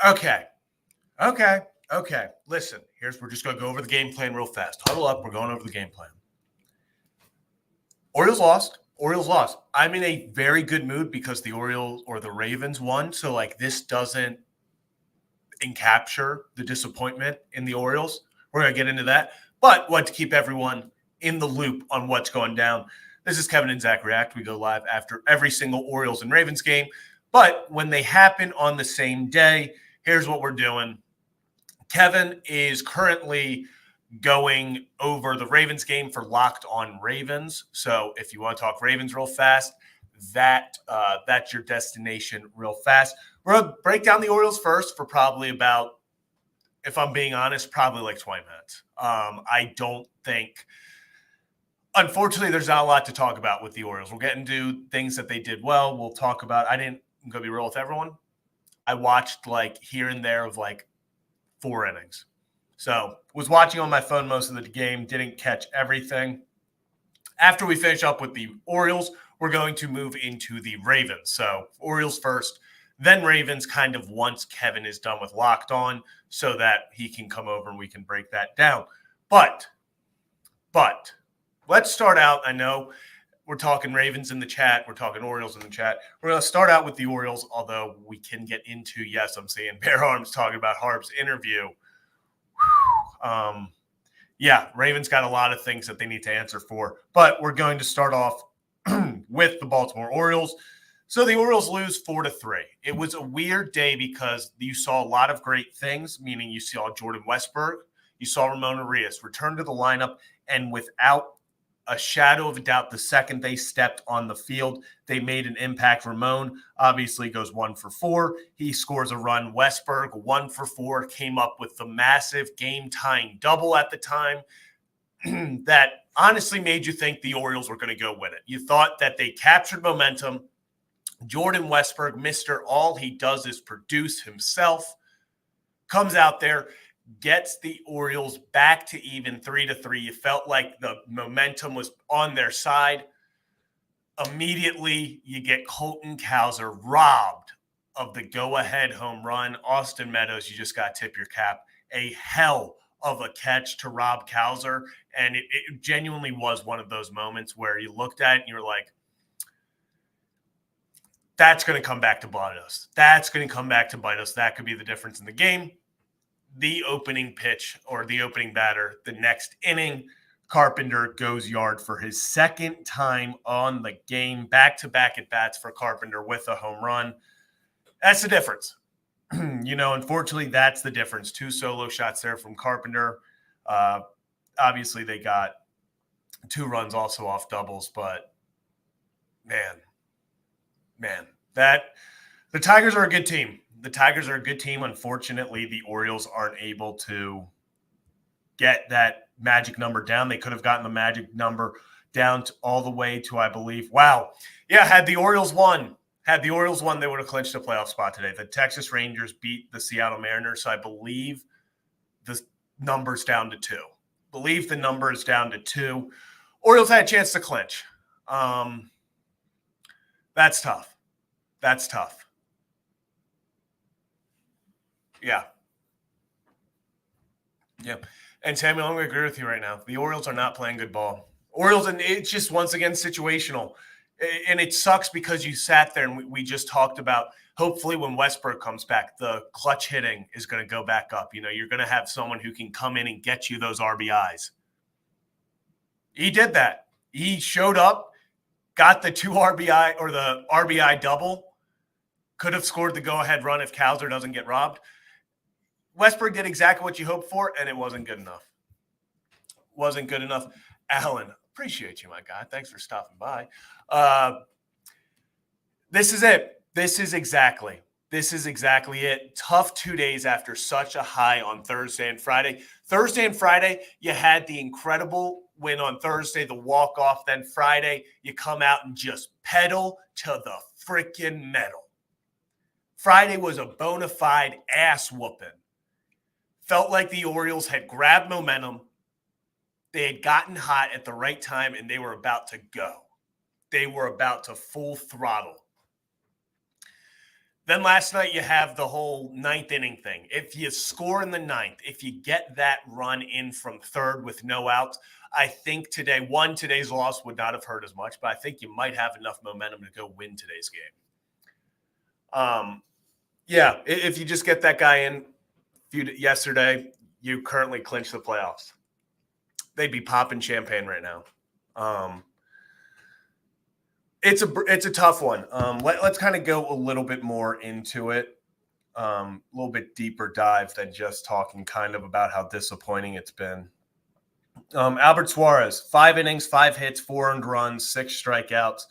Okay. Listen, we're just going to go over the game plan real fast. Huddle up. We're going over the game plan. Orioles lost. I'm in a very good mood because the Orioles or the Ravens won. So, this doesn't encapture the disappointment in the Orioles. We're going to get into that. But want to keep everyone in the loop on what's going down. This is Kevin and Zach React. We go live after every single Orioles and Ravens game. But when they happen on the same day, here's what we're doing. Kevin is currently going over the Ravens game for Locked On Ravens. So if you want to talk Ravens real fast, that's your destination real fast. We're going to break down the Orioles first for probably about, if I'm being honest, probably like 20 minutes. I don't think, unfortunately, there's not a lot to talk about with the Orioles. We'll get into things that they did well. We'll talk about, I'm going to be real with everyone. I watched here and there of 4 innings. So was watching on my phone most of the game, didn't catch everything. After we finish up with the Orioles, we're going to move into the Ravens. So Orioles first, then Ravens kind of once Kevin is done with Locked On so that he can come over and we can break that down. But let's start out. I know we're talking Ravens in the chat. We're talking Orioles in the chat. We're going to start out with the Orioles, although we can get into, yes, I'm seeing Bear Arms talking about Harb's interview. Ravens got a lot of things that they need to answer for. But we're going to start off with the Baltimore Orioles. So the Orioles lose 4-3. It was a weird day because you saw a lot of great things, meaning you saw Jordan Westburg, you saw Ramon Arias return to the lineup, and without a shadow of a doubt, the second they stepped on the field, they made an impact. Ramon obviously goes 1 for 4. He scores a run. Westburg 1 for 4, came up with the massive game-tying double at the time that honestly made you think the Orioles were going to go win it. You thought that they captured momentum. Jordan Westburg, Mr. All he does is produce himself, comes out there, gets the Orioles back to even 3-3. You felt like the momentum was on their side. Immediately, you get Colton Cowser robbed of the go-ahead home run. Austin Meadows, you just got to tip your cap. A hell of a catch to Rob Cowser. And it genuinely was one of those moments where you looked at it and you were like, that's going to come back to bite us. That's going to come back to bite us. That could be the difference in the game. The opening pitch or the opening batter, the next inning, Carpenter goes yard for his second time on the game. Back-to-back at-bats for Carpenter with a home run. That's the difference. Unfortunately, that's the difference. 2 solo shots there from Carpenter. Obviously, they got 2 runs also off doubles, but man, that the Tigers are a good team. The Tigers are a good team. Unfortunately, the Orioles aren't able to get that magic number down. They could have gotten the magic number down all the way to, I believe, had the Orioles won, they would have clinched a playoff spot today. The Texas Rangers beat the Seattle Mariners, so I believe the number's down to 2. Orioles had a chance to clinch. That's tough. Yeah. And Samuel, I'm going to agree with you right now. The Orioles are not playing good ball. Orioles, and it's just once again situational. And it sucks because you sat there and we just talked about hopefully when Westburg comes back, the clutch hitting is going to go back up. You're going to have someone who can come in and get you those RBIs. He did that. He showed up, got the 2 RBI or the RBI double, could have scored the go-ahead run if Cowser doesn't get robbed. Westburg did exactly what you hoped for, and it wasn't good enough. Alan, appreciate you, my guy. Thanks for stopping by. This is it. This is exactly it. Tough 2 days after such a high on Thursday and Friday. Thursday and Friday, you had the incredible win on Thursday, the walk-off. Then Friday, you come out and just pedal to the freaking metal. Friday was a bona fide ass-whooping. Felt like the Orioles had grabbed momentum. They had gotten hot at the right time, and they were about to go. They were about to full throttle. Then last night you have the whole ninth inning thing. If you score in the ninth, if you get that run in from third with no outs, I think today's loss would not have hurt as much, but I think you might have enough momentum to go win today's game. Yeah, if you just get that guy in yesterday, you currently clinch the playoffs. They'd be popping champagne right now. It's a tough one. Let's kind of go a little bit more into it, a little bit deeper dive than just talking kind of about how disappointing it's been. Albert Suarez, 5 innings, 5 hits, 4 earned runs, 6 strikeouts.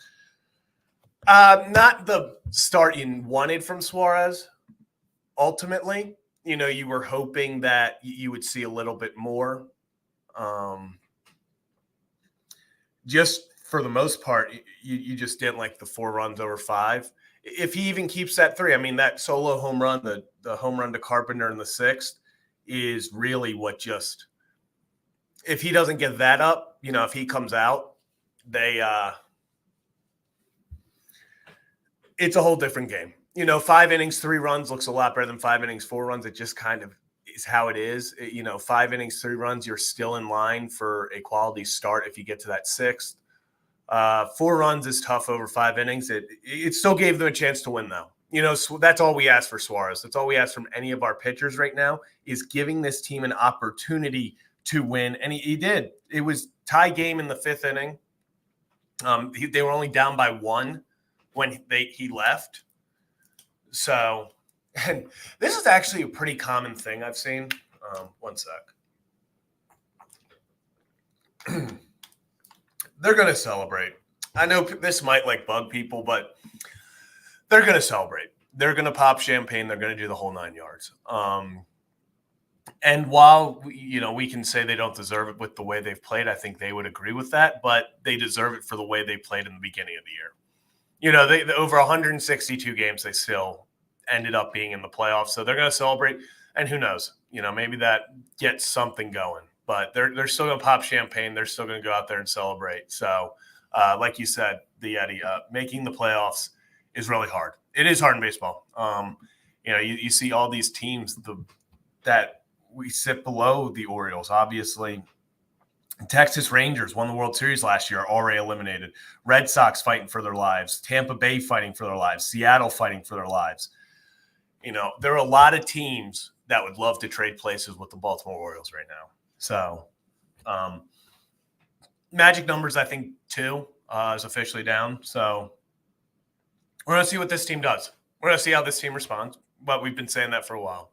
Not the start you wanted from Suarez. Ultimately, you were hoping that you would see a little bit more. Just for the most part, you just didn't like the 4 runs over 5. If he even keeps that 3, I mean, that solo home run, the home run to Carpenter in the 6th is really what just – if he doesn't get that up, if he comes out, it's a whole different game. 5 innings, 3 runs looks a lot better than 5 innings, 4 runs. It just kind of is how it is. 5 innings, 3 runs, you're still in line for a quality start if you get to that 6th. 4 runs is tough over 5 innings. It still gave them a chance to win, though. That's all we ask for Suarez. That's all we ask from any of our pitchers right now is giving this team an opportunity to win, and he did. It was tie game in the 5th inning. They were only down by 1 when he left. So, and this is actually a pretty common thing I've seen. One sec. They're going to celebrate. I know this might bug people, but they're going to celebrate. They're going to pop champagne. They're going to do the whole 9 yards. And while, we can say they don't deserve it with the way they've played, I think they would agree with that, but they deserve it for the way they played in the beginning of the year. They over 162 games, they still ended up being in the playoffs. So they're going to celebrate. And who knows, maybe that gets something going, but they're still going to pop champagne. They're still going to go out there and celebrate. So like you said, the Eddie, making the playoffs is really hard. It is hard in baseball. You see all these teams that we sit below the Orioles. Obviously, Texas Rangers won the World Series last year, already eliminated. Red Sox fighting for their lives. Tampa Bay fighting for their lives. Seattle fighting for their lives. There are a lot of teams that would love to trade places with the Baltimore Orioles right now. So, magic numbers, I think, 2 is officially down. So, we're going to see what this team does. We're going to see how this team responds. But we've been saying that for a while.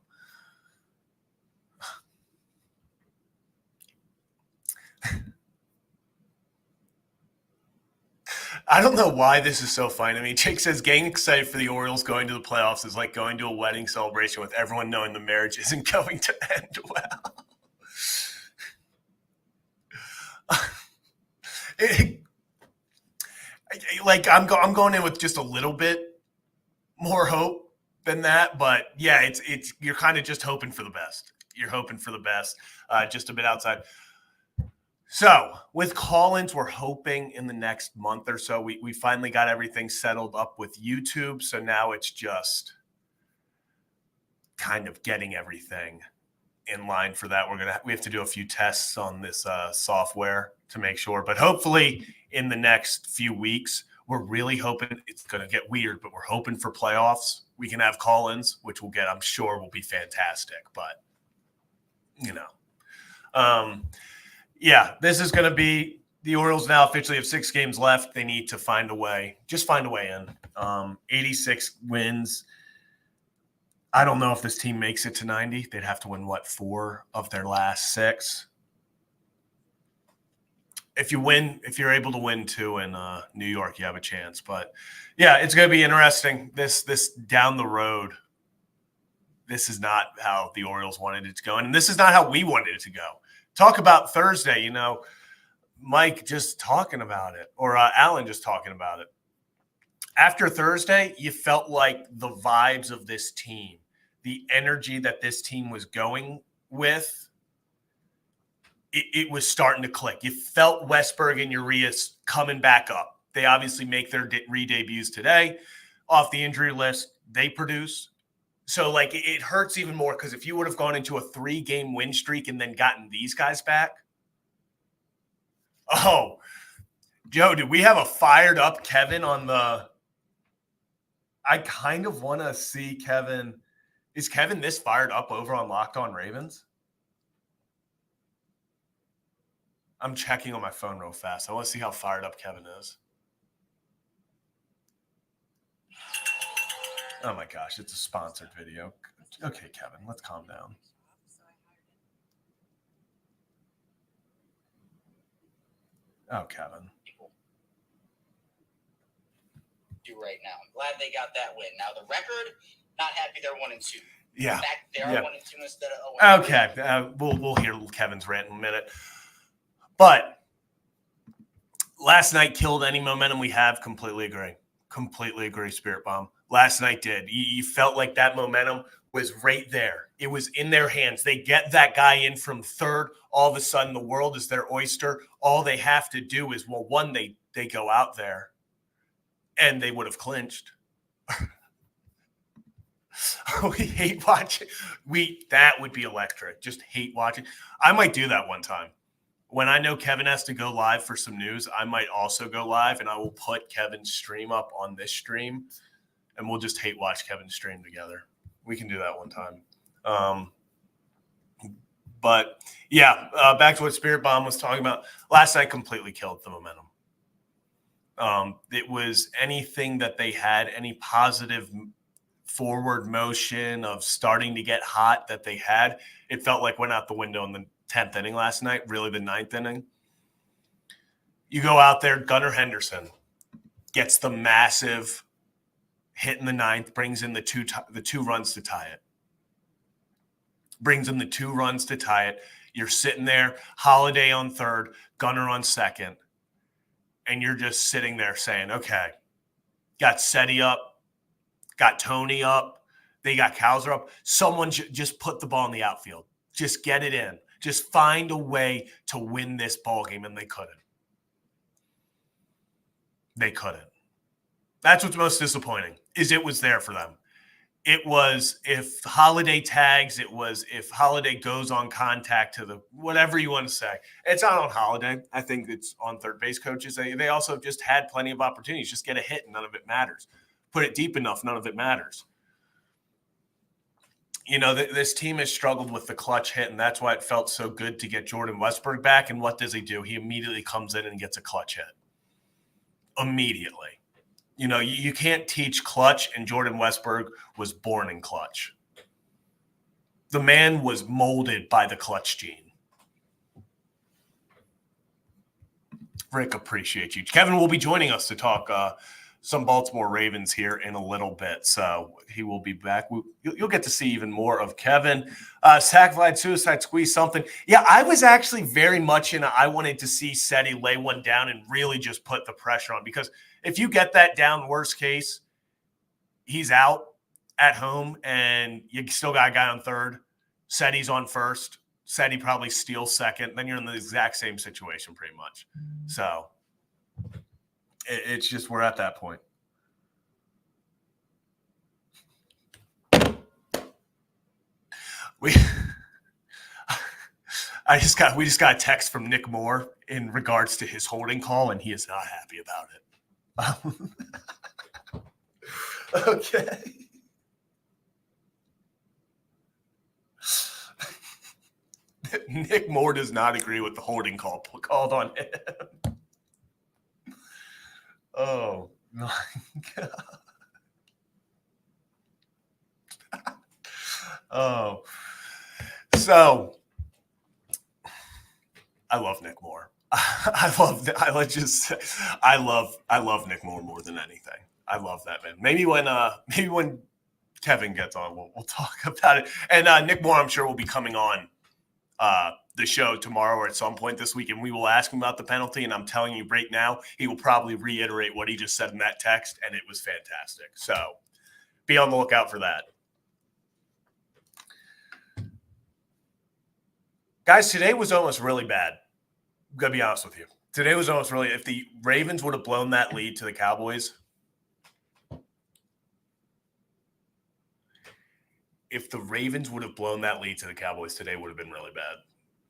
I don't know why this is so funny to me. Jake says getting excited for the Orioles going to the playoffs is like going to a wedding celebration with everyone knowing the marriage isn't going to end well. I'm going in with just a little bit more hope than that, but yeah, it's you're kind of just hoping for the best. You're hoping for the best, just a bit outside. So with Collins, we're hoping in the next month or so, we finally got everything settled up with YouTube. So now it's just kind of getting everything in line for that. We have to do a few tests on this software to make sure, but hopefully in the next few weeks, we're really hoping it's going to get weird, but we're hoping for playoffs. We can have Collins, which I'm sure will be fantastic, but yeah, this is going to be the Orioles now officially have 6 games left. They need to find a way in. 86 wins. I don't know if this team makes it to 90. They'd have to win, 4 of their last 6. If you're able to win 2 in New York, you have a chance. But, yeah, it's going to be interesting. This down the road, this is not how the Orioles wanted it to go, and this is not how we wanted it to go. Talk about Thursday, Mike just talking about it, or Alan just talking about it. After Thursday, you felt like the vibes of this team, the energy that this team was going with, it was starting to click. You felt Westberg and Urias coming back up. They obviously make their re-debuts today off the injury list. they produce. So, like, it hurts even more because if you would have gone into a 3-game win streak and then gotten these guys back. Oh, Joe, do we have a fired up Kevin on the – I kind of want to see Kevin – is Kevin this fired up over on Locked On Ravens? I'm checking on my phone real fast. I want to see how fired up Kevin is. Oh, my gosh. It's a sponsored video. Okay, Kevin, let's calm down. Oh, Kevin. Do right now. I'm glad they got that win. Now, the record, not happy they're 1-2. Yeah. In fact, they are 1-2 instead of 0-3. Okay. We'll hear Kevin's rant in a minute. But last night killed any momentum we have. Completely agree. Completely agree, Spirit Bomb. Last night did. You felt like that momentum was right there. It was in their hands. They get that guy in from third. All of a sudden, the world is their oyster. All they have to do is, well, one, they go out there, and they would have clinched. We hate watching. That would be electric. Just hate watching. I might do that one time. When I know Kevin has to go live for some news, I might also go live, and I will put Kevin's stream up on this stream, and we'll just hate watch Kevin's stream together. We can do that one time. But, yeah, back to what Spirit Bomb was talking about. Last night completely killed the momentum. It was anything that they had, any positive forward motion of starting to get hot that they had, it felt like went out the window in the 10th inning last night, really the 9th inning. You go out there, Gunnar Henderson gets the massive hit in the 9th, brings in the two runs to tie it. Brings in the 2 runs to tie it. You're sitting there, Holiday on third, Gunnar on second, and you're just sitting there saying, okay, got Seti up, got Tony up, they got Cowser up. Someone just put the ball in the outfield. Just get it in. Just find a way to win this ball game, and they couldn't. They couldn't. That's what's most disappointing, is it was there for them. It was if Holiday tags, it was if Holiday goes on contact to the whatever you want to say. It's not on Holiday. I think it's on third base coaches. They also just had plenty of opportunities. Just get a hit, and none of it matters. Put it deep enough, none of it matters. You know, this team has struggled with the clutch hit, and that's why it felt so good to get Jordan Westburg back. And what does he do? He immediately comes in and gets a clutch hit. Immediately. You know, you can't teach clutch, and Jordan Westburg was born in clutch. The man was molded by the clutch gene. Rick, appreciate you. Kevin will be joining us to talk some Baltimore Ravens here in a little bit, so he will be back. You'll get to see even more of Kevin. Sack fly, suicide squeeze, something. Yeah, I was actually very much I wanted to see Seti lay one down and really just put the pressure on, because if you get that down, worst case, he's out at home and you still got a guy on third. Seti's on first. Seti probably steals second. Then you're in the exact same situation pretty much. So it's just we're at that point. We just got a text from Nick Moore in regards to his holding call, and he is not happy about it. Okay. Nick Moore does not agree with the holding call called on him. Oh my God. Oh. So I love Nick Moore. I love Nick Moore more than anything. I love that man. Maybe when Kevin gets on, we'll talk about it. And Nick Moore, I'm sure, will be coming on the show tomorrow or at some point this week, and we will ask him about the penalty. And I'm telling you right now, he will probably reiterate what he just said in that text, and it was fantastic. So be on the lookout for that. Guys, today was almost really bad. I'm going to be honest with you. Today was almost really – if the Ravens would have blown that lead to the Cowboys, if the Ravens would have blown that lead to the Cowboys today, would have been really bad.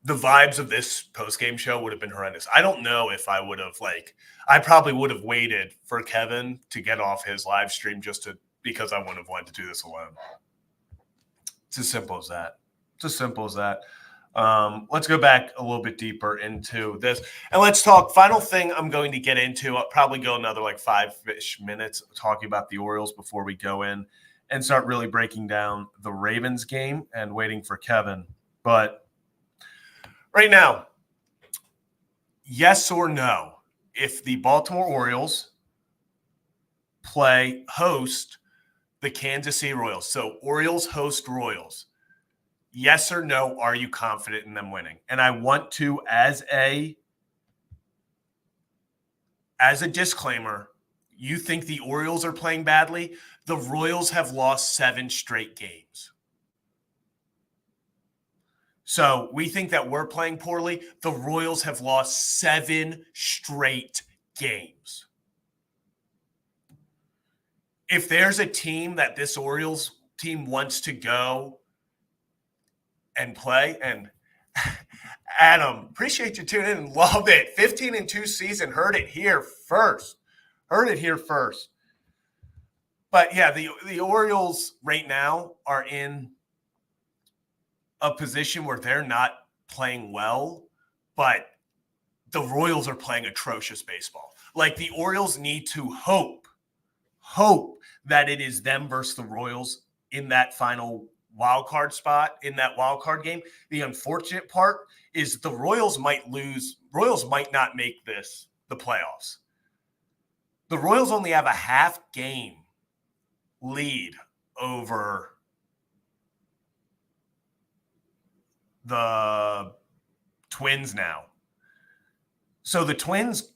The vibes of this post-game show would have been horrendous. I don't know if I would have, I probably would have waited for Kevin to get off his live stream because I wouldn't have wanted to do this alone. It's as simple as that. It's as simple as that. Let's go back a little bit deeper into this. And let's talk. Final thing I'm going to get into, I'll probably go another 5-ish minutes talking about the Orioles before we go in and start really breaking down the Ravens game and waiting for Kevin. But right now, yes or no, if the Baltimore Orioles host the Kansas City Royals, so Orioles host Royals, yes or no, are you confident in them winning? And I want to, as a disclaimer, you think the Orioles are playing badly? The Royals have lost 7 straight games. So we think that we're playing poorly. The Royals have lost 7 straight games. If there's a team that this Orioles team wants to go and play, and Adam, appreciate you tuning in. Love it. 15-2 season. Heard it here first. But yeah, the Orioles right now are in a position where they're not playing well, but the Royals are playing atrocious baseball. The Orioles need to hope that it is them versus the Royals in that final wild card spot, in that wild card game. The unfortunate part is the Royals might lose. Royals might not make the playoffs. The Royals only have a half game lead over the Twins now. So the Twins,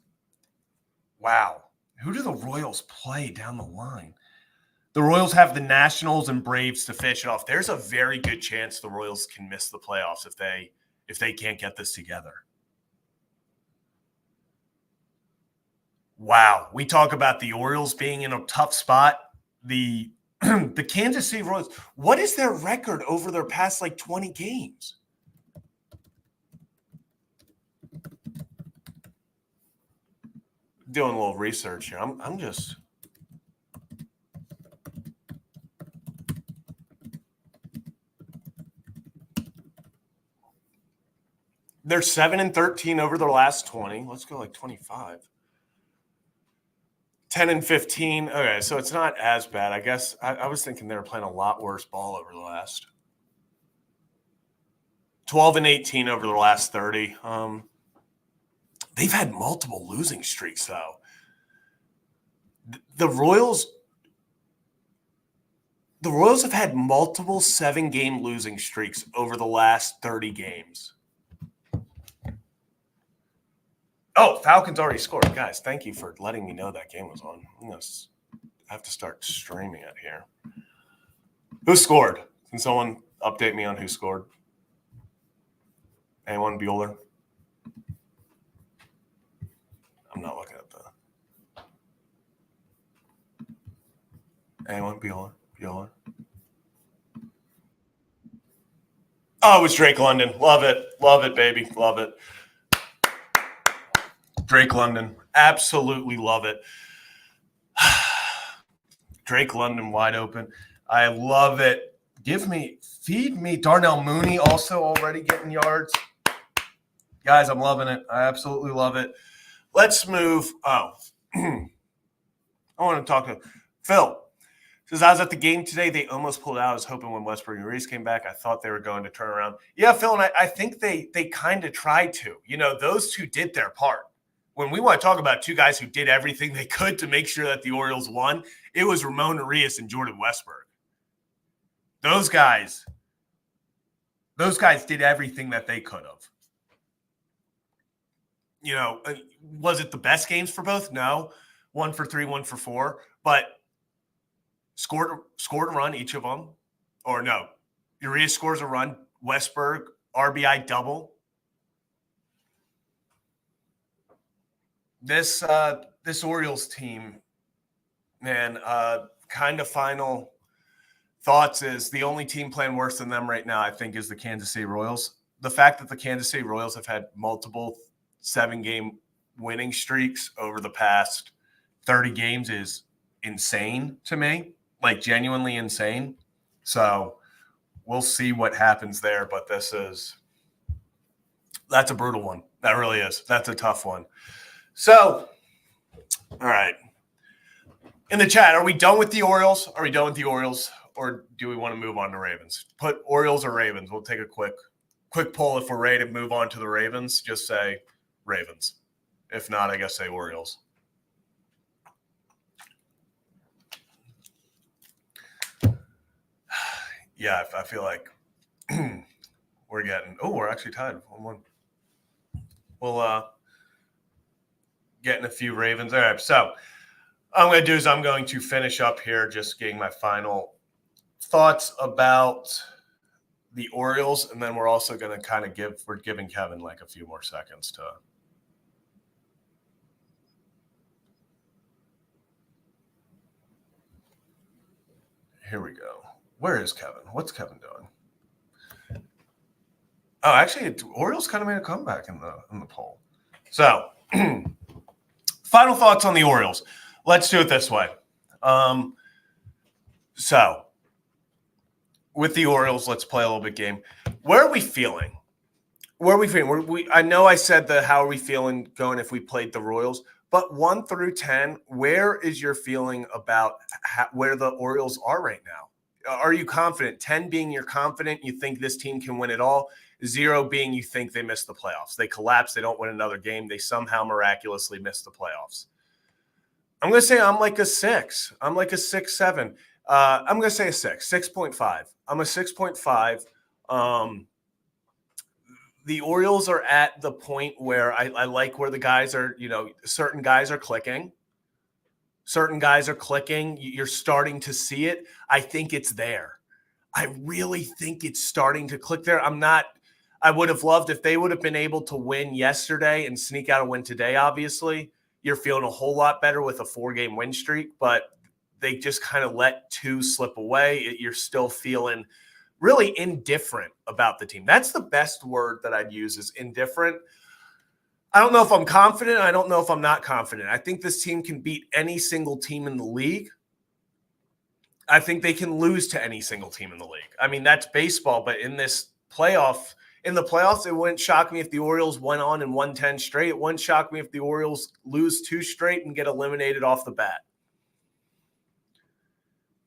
wow. Who do the Royals play down the line? The Royals have the Nationals and Braves to finish it off. There's a very good chance the Royals can miss the playoffs if they can't get this together. Wow. We talk about the Orioles being in a tough spot. The Kansas City Royals, what is their record over their past 20 games? Doing a little research here. I'm just they're 7-13 over their last 20. Let's go 25. 10-15. Okay, so it's not as bad. I guess I was thinking they were playing a lot worse ball over the last 12-18 over the last 30. They've had multiple losing streaks, though. The Royals have had multiple 7-game losing streaks over the last 30 games. Oh, Falcons already scored. Guys, thank you for letting me know that game was on. I have to start streaming it here. Who scored? Can someone update me on who scored? Anyone? Bueller? I'm not looking at that. Anyone? Bueller? Oh, it was Drake London. Love it, baby. Love it. Drake London. Absolutely love it. Drake London wide open. I love it. Feed me. Darnell Mooney also already getting yards. Guys, I'm loving it. I absolutely love it. Let's move. Oh, I want to talk to Phil. Says, I was at the game today. They almost pulled out. I was hoping when Westbrook and Reese came back, I thought they were going to turn around. Yeah, Phil, and I think they kind of tried to. Those two did their part. When we want to talk about two guys who did everything they could to make sure that the Orioles won, it was Ramon Arias and Jordan Westbrook. Those guys did everything that they could have. Was it the best games for both? No. 1 for 3, 1 for 4. But scored a run, each of them. Or no. Urias scores a run. Westberg, RBI double. This Orioles team, man, kind of final thoughts is the only team playing worse than them right now, I think, is the Kansas City Royals. The fact that the Kansas City Royals have had multiple 7-game winning streaks over the past 30 games is insane to me, like genuinely insane. So we'll see what happens there, but that's a brutal one. That really is. That's a tough one. So, all right. In the chat, are we done with the Orioles? Are we done with the Orioles? Or do we want to move on to Ravens? Put Orioles or Ravens. We'll take a quick poll. If we're ready to move on to the Ravens, just say Ravens. If not, I guess say Orioles. Yeah, I feel like we're actually tied 1-1. We'll getting a few Ravens. All right, so what I'm going to do is I'm going to finish up here just getting my final thoughts about the Orioles, and then we're also going to kind of we're giving Kevin like a few more seconds to here we go. Where is Kevin? What's Kevin doing? Oh, actually, Orioles kind of made a comeback in the poll. So, final thoughts on the Orioles. Let's do it this way. So, with the Orioles, let's play a little bit game. Where are we feeling? I know I said how are we feeling going if we played the Royals, but 1 through 10, where is your feeling about where the Orioles are right now? Are you confident? 10 being you're confident, you think this team can win it all. 0 being you think they missed the playoffs. They collapse. They don't win another game. They somehow miraculously missed the playoffs. I'm going to say I'm like a 6. I'm like a 6, 7. I'm going to say a 6, 6.5. I'm a 6.5. The Orioles are at the point where I like where the guys are, certain guys are clicking. Certain guys are clicking. You're starting to see it. I think it's there. I really think it's starting to click there. I would have loved if they would have been able to win yesterday and sneak out a win today, obviously. You're feeling a whole lot better with a 4-game win streak, but they just kind of let 2 slip away. You're still feeling really indifferent about the team. That's the best word that I'd use is indifferent. I don't know if I'm confident. I don't know if I'm not confident. I think this team can beat any single team in the league. I think they can lose to any single team in the league. I mean, that's baseball, but in the playoffs, it wouldn't shock me if the Orioles went on and won 10 straight. It wouldn't shock me if the Orioles lose 2 straight and get eliminated off the bat.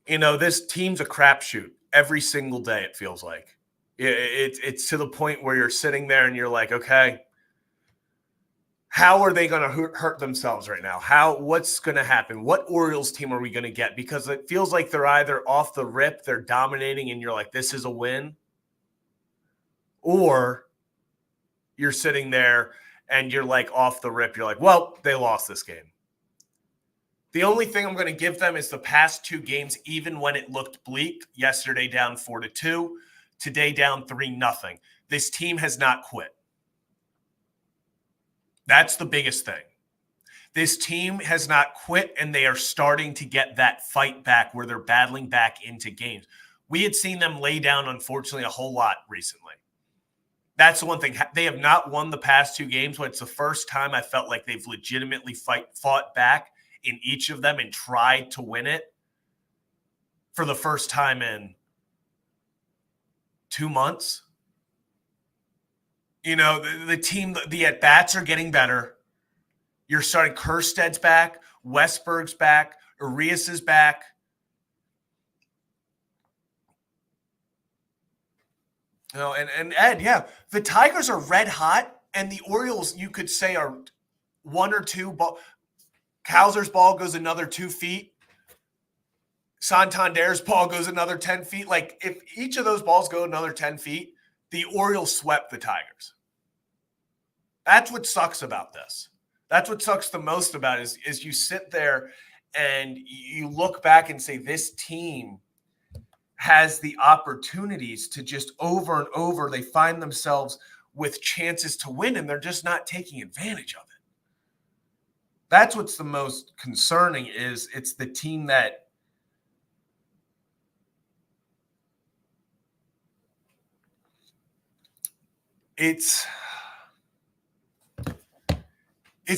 This team's a crapshoot every single day, it feels like. It's to the point where you're sitting there and you're like, okay, how are they going to hurt themselves right now? What's going to happen? What Orioles team are we going to get? Because it feels like they're either off the rip, they're dominating, and you're like, this is a win. Or you're sitting there and you're like off the rip. You're like, well, they lost this game. The only thing I'm going to give them is the past 2 games, even when it looked bleak. Yesterday down 4-2, today down 3-0. This team has not quit. That's the biggest thing. This team has not quit, and they are starting to get that fight back where they're battling back into games. We had seen them lay down, unfortunately, a whole lot recently. That's the one thing. They have not won the past 2 games, but it's the first time I felt like they've legitimately fought back in each of them and tried to win it for the first time in 2 months. The team, the at-bats are getting better. You're starting. Kersted's back. Westberg's back. Arias is back. And Ed, yeah, the Tigers are red hot, and the Orioles, you could say, are 1 or 2 ball. Kowser's ball goes another 2 feet. Santander's ball goes another 10 feet. Like, if each of those balls go another 10 feet, the Orioles swept the Tigers. That's what sucks about this. That's what sucks the most about it is you sit there and you look back and say, this team has the opportunities to just over and over, they find themselves with chances to win, and they're just not taking advantage of it. That's what's the most concerning is it's the team that it's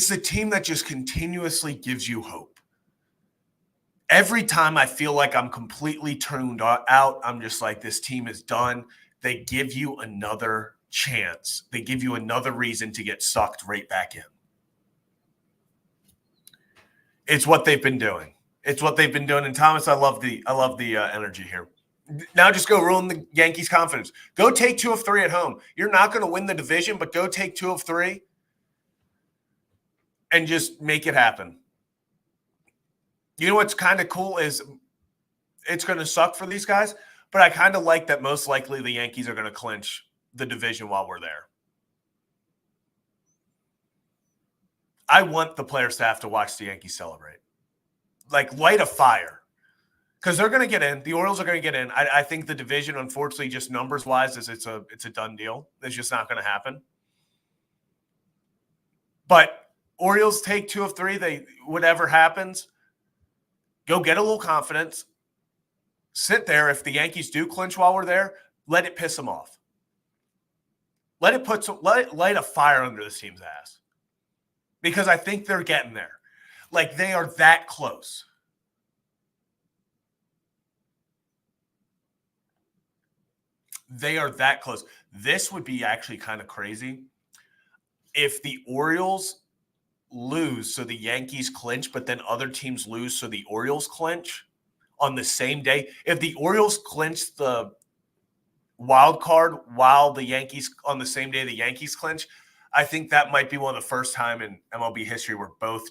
the team that just continuously gives you hope. Every time I feel like I'm completely tuned out, I'm just like, this team is done. They give you another chance. They give you another reason to get sucked right back in. It's what they've been doing. It's what they've been doing. And Thomas, I love the energy here. Now just go ruin the Yankees' confidence. Go take 2 of 3 at home. You're not going to win the division, but go take 2 of 3 and just make it happen. You know what's kind of cool is it's going to suck for these guys, but I kind of like that most likely the Yankees are going to clinch the division while we're there. I want the player staff to watch the Yankees celebrate. Like, light a fire. Because they're going to get in. The Orioles are going to get in. I think the division, unfortunately, just numbers-wise, is it's a done deal. It's just not going to happen. But Orioles take 2 of 3. Whatever happens, go get a little confidence. Sit there. If the Yankees do clinch while we're there, let it piss them off. Let it light a fire under this team's ass. Because I think they're getting there. Like, they are that close. They are that close. This would be actually kind of crazy if the Orioles lose so the Yankees clinch, but then other teams lose so the Orioles clinch on the same day. If the Orioles clinch the wild card while the Yankees on the same day the Yankees clinch, I think that might be one of the first time in MLB history where both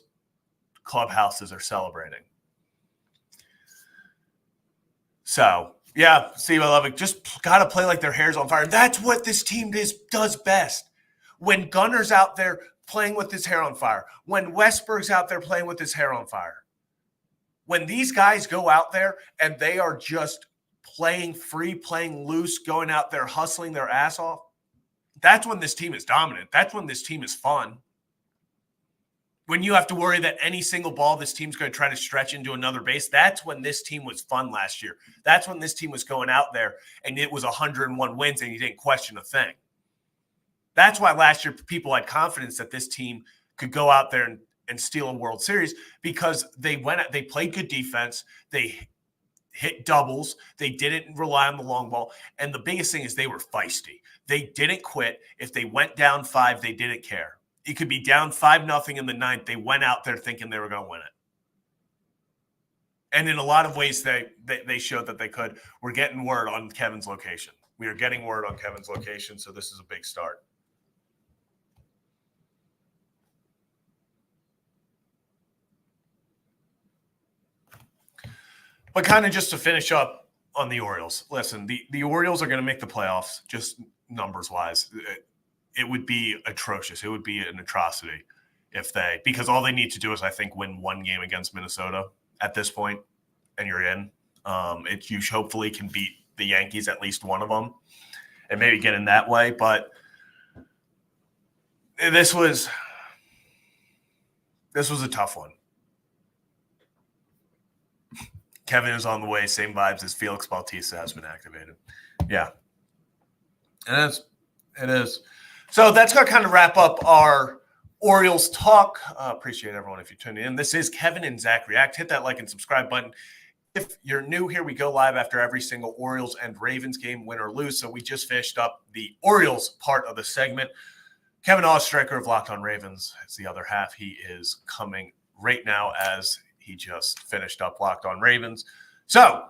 clubhouses are celebrating. So, yeah, Steve, I love it. Just got to play like their hair's on fire. That's what this team does best. When Gunner's out there playing with his hair on fire, when Westberg's out there playing with his hair on fire, when these guys go out there and they are just playing free, playing loose, going out there hustling their ass off, that's when this team is dominant. That's when this team is fun. When you have to worry that any single ball this team's going to try to stretch into another base, that's when this team was fun last year. That's when this team was going out there and it was 101 wins and you didn't question a thing. That's why last year people had confidence that this team could go out there and steal a World Series, because they played good defense. They hit doubles. They didn't rely on the long ball. And the biggest thing is they were feisty. They didn't quit. If they went down 5, they didn't care. It could be down 5-0 in the 9th. They went out there thinking they were going to win it. And in a lot of ways, they showed that they could. We're getting word on Kevin's location. We are getting word on Kevin's location, so this is a big start. But kind of just to finish up on the Orioles. Listen, the Orioles are going to make the playoffs, just numbers-wise. It would be atrocious. It would be an atrocity because all they need to do is, I think, win one game against Minnesota at this point, and you're in. You hopefully can beat the Yankees, at least one of them, and maybe get in that way. But this was a tough one. Kevin is on the way. Same vibes as Felix Bautista has been activated. Yeah. It is. So that's going to kind of wrap up our Orioles talk. Appreciate everyone if you tune in. This is Kevin and Zach React. Hit that like and subscribe button. If you're new here, we go live after every single Orioles and Ravens game, win or lose. So we just finished up the Orioles part of the segment. Kevin Oestreicher of Locked On Ravens is the other half. He is coming right now as he just finished up Locked On Ravens. So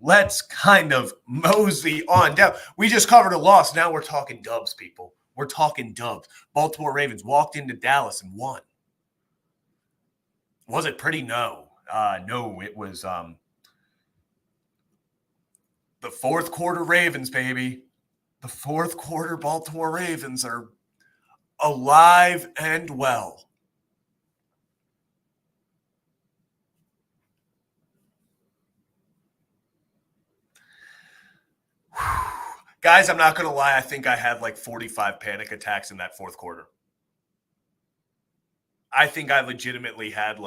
let's kind of mosey on down. We just covered a loss. Now we're talking dubs, people. We're talking dubs. Baltimore Ravens walked into Dallas and won. Was it pretty? No. No, it was the fourth quarter Ravens, baby. The fourth quarter Baltimore Ravens are alive and well. Guys, I'm not going to lie. I think I had like 45 panic attacks in that fourth quarter. I think I legitimately had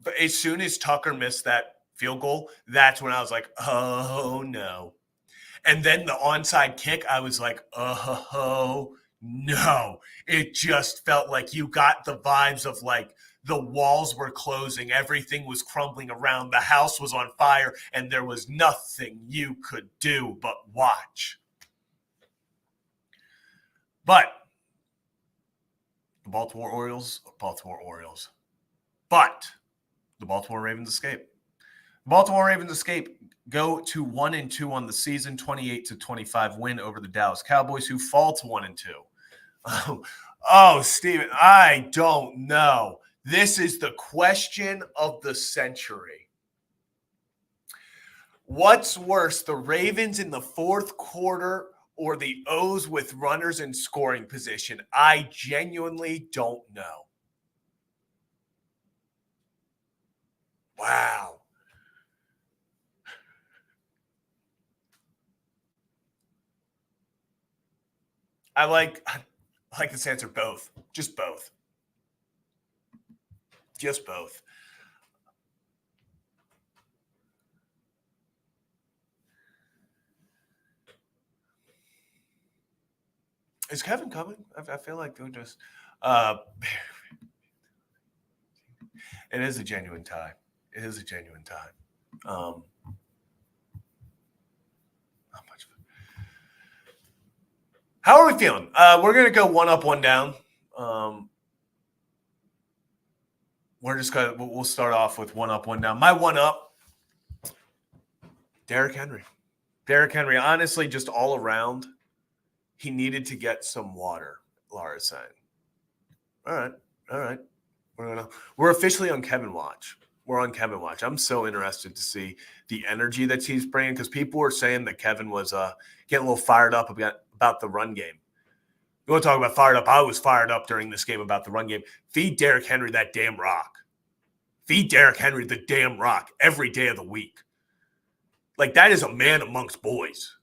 but as soon as Tucker missed that field goal, that's when I was like, oh no. And then the onside kick, I was like, oh, no. It just felt like you got the vibes of like the walls were closing, everything was crumbling around, the house was on fire, and there was nothing you could do but watch. But the Baltimore Orioles. But the Baltimore Ravens escape. The Baltimore Ravens escape, go to 1-2 on the season, 28-25 win over the Dallas Cowboys, who fall to 1-2. Oh, Steven, I don't know. This is the question of the century. What's worse, the Ravens in the fourth quarter or the O's with runners in scoring position? I genuinely don't know. Wow. I like this answer, both. Just both. Just both. Is Kevin coming? I feel like they'll just it is a genuine tie. It is a genuine tie. Not much. How are we feeling? We're gonna go 1 up, 1 down. We'll start off with 1 up, 1 down. My 1 up, Derrick Henry. Derrick Henry, honestly, just all around, he needed to get some water, Laura's saying. All right. We're officially on Kevin watch. We're on Kevin watch. I'm so interested to see the energy that he's bringing, because people were saying that Kevin was getting a little fired up about the run game. You want to talk about fired up? I was fired up during this game about the run game. Feed Derrick Henry that damn rock. Feed Derrick Henry the damn rock every day of the week. Like, that is a man amongst boys.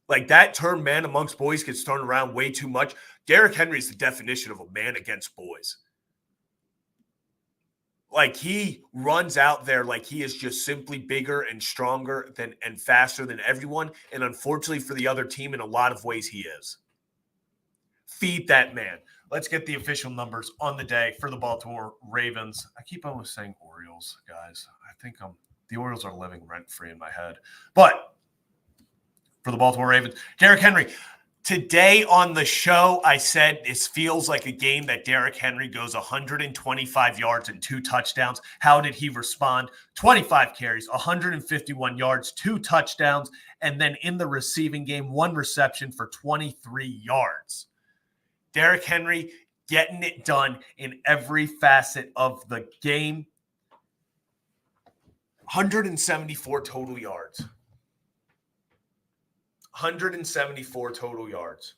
Like, that term man amongst boys gets thrown around way too much. Derrick Henry is the definition of a man against boys. Like, he runs out there like he is just simply bigger and stronger and faster than everyone. And unfortunately for the other team, in a lot of ways, he is. Feed that man. Let's get the official numbers on the day for the Baltimore Ravens. I keep almost saying Orioles, guys. I think the Orioles are living rent-free in my head. But for the Baltimore Ravens, Derrick Henry. Today on the show, I said this feels like a game that Derrick Henry goes 125 yards and 2 touchdowns. How did he respond? 25 carries, 151 yards, 2 touchdowns, and then in the receiving game, 1 reception for 23 yards. Derrick Henry getting it done in every facet of the game. 174 total yards. 174 total yards.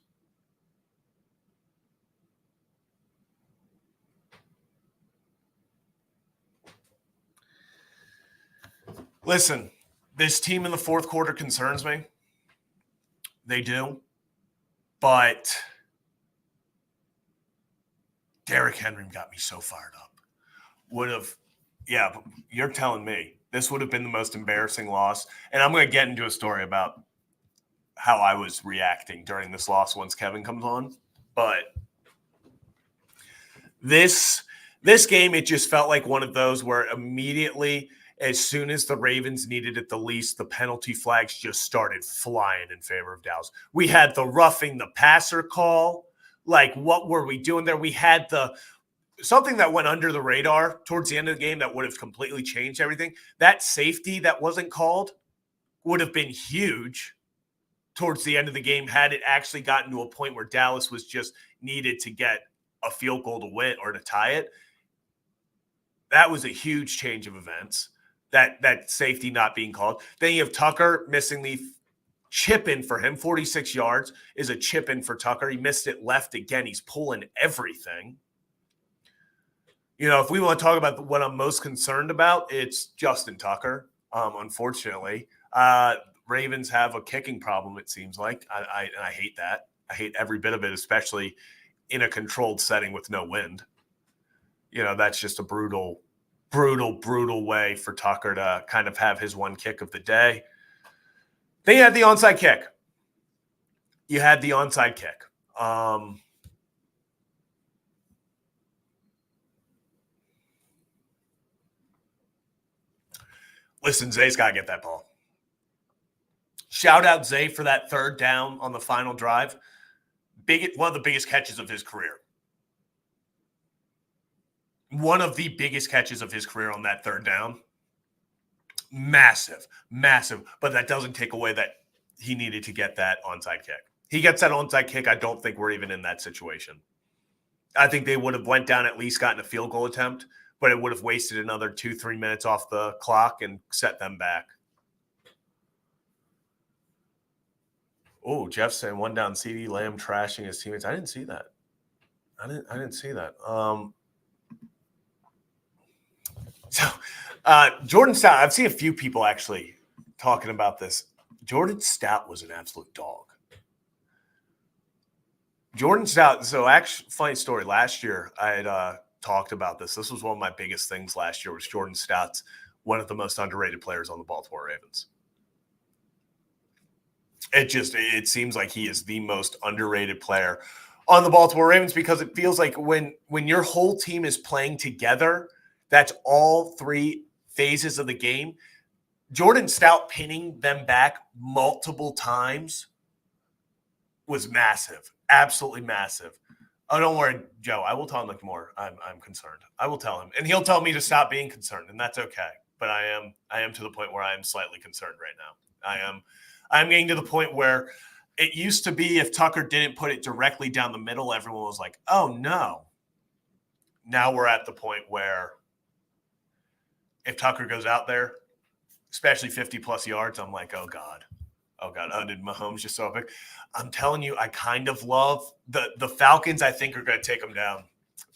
Listen, this team in the fourth quarter concerns me. They do. But Derrick Henry got me so fired up. But you're telling me this would have been the most embarrassing loss. And I'm going to get into a story about how I was reacting during this loss once Kevin comes on. But this game, it just felt like one of those where immediately, as soon as the Ravens needed it the least, the penalty flags just started flying in favor of Dallas. We had the roughing the passer call. Like, what were we doing there? We had something that went under the radar towards the end of the game that would have completely changed everything. That safety that wasn't called would have been huge towards the end of the game had it actually gotten to a point where Dallas was just needed to get a field goal to win or to tie it. That was a huge change of events, that safety not being called. Then you have Tucker missing the chip in for him. 46 yards is a chip in for Tucker. He missed it left again. He's pulling everything. If we want to talk about what I'm most concerned about, it's Justin Tucker, unfortunately. Ravens have a kicking problem, it seems like. I hate that. I hate every bit of it, especially in a controlled setting with no wind. That's just a brutal way for Tucker to kind of have his one kick of the day. They had the onside kick. You had the onside kick. Listen, Zay's got to get that ball. Shout out Zay for that third down on the final drive. One of the biggest catches of his career. One of the biggest catches of his career on that third down. Massive. But that doesn't take away that he needed to get that onside kick. He gets that onside kick, I don't think we're even in that situation. I think they would have went down, at least gotten a field goal attempt, but it would have wasted another 2-3 minutes off the clock and set them back. Oh, Jeff saying one down CD Lamb trashing his teammates. I didn't see that. I didn't see that. Jordan Stout, I've seen a few people actually talking about this. Jordan Stout was an absolute dog. Jordan Stout, so actually, funny story. Last year, I had talked about this. This was one of my biggest things last year was Jordan Stout's one of the most underrated players on the Baltimore Ravens. It seems like he is the most underrated player on the Baltimore Ravens because it feels like when your whole team is playing together, that's all three phases of the game. Jordan Stout pinning them back multiple times was massive, absolutely massive. Oh, don't worry, Joe. I will tell him like more. I'm concerned. I will tell him, and he'll tell me to stop being concerned, and that's okay. But I am to the point where I am slightly concerned right now. I'm getting to the point where it used to be if Tucker didn't put it directly down the middle, everyone was like, "Oh no." Now we're at the point where if Tucker goes out there, especially 50-plus yards, I'm like, oh, God. Oh, did Mahomes just so big? I'm telling you, I kind of love the Falcons. I think are going to take them down.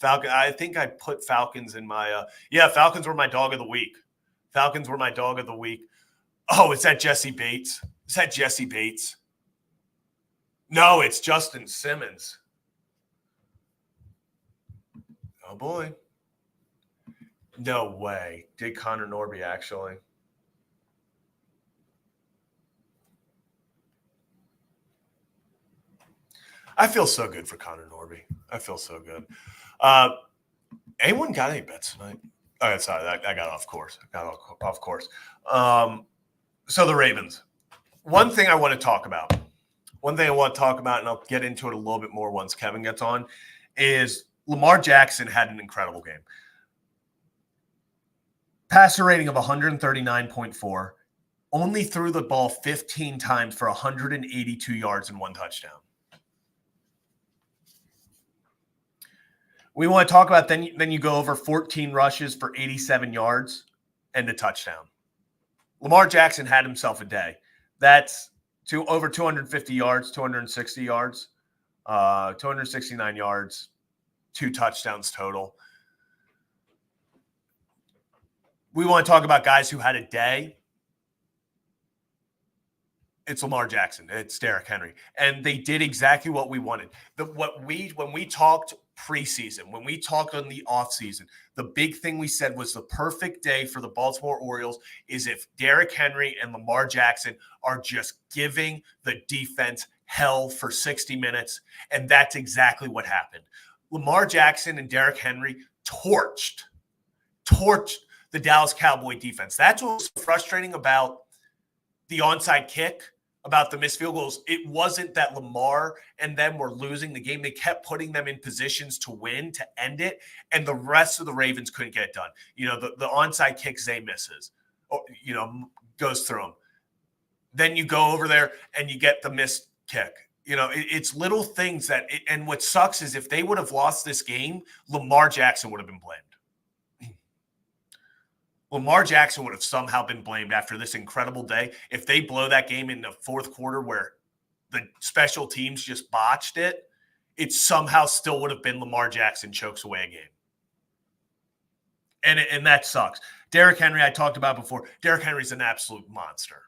I think I put Falcons in my Falcons were my dog of the week. Oh, is that Jesse Bates? No, it's Justin Simmons. Oh, boy. No way. Did Connor Norby actually? I feel so good for Connor Norby. I feel so good. Anyone got any bets tonight? Oh, sorry, I got off course. So the Ravens. One thing I want to talk about, and I'll get into it a little bit more once Kevin gets on, is Lamar Jackson had an incredible game. Passer rating of 139.4, only threw the ball 15 times for 182 yards and 1 touchdown. We want to talk about then you go over 14 rushes for 87 yards and a touchdown. Lamar Jackson had himself a day. That's over 250 yards, 260 yards, 269 yards, 2 touchdowns total. We want to talk about guys who had a day. It's Lamar Jackson. It's Derrick Henry. And they did exactly what we wanted. When we talked preseason, when we talked on the offseason, the big thing we said was the perfect day for the Baltimore Orioles is if Derrick Henry and Lamar Jackson are just giving the defense hell for 60 minutes. And that's exactly what happened. Lamar Jackson and Derrick Henry torched the Dallas Cowboy defense. That's what was frustrating about the onside kick, about the missed field goals. It wasn't that Lamar and them were losing the game. They kept putting them in positions to win, to end it, and the rest of the Ravens couldn't get it done. The onside kick Zay misses, goes through them. Then you go over there and you get the missed kick. It's little things and what sucks is if they would have lost this game, Lamar Jackson would have been blamed. Lamar Jackson would have somehow been blamed after this incredible day. If they blow that game in the fourth quarter where the special teams just botched it, it somehow still would have been Lamar Jackson chokes away a game. And that sucks. Derrick Henry, I talked about before. Derrick Henry's an absolute monster.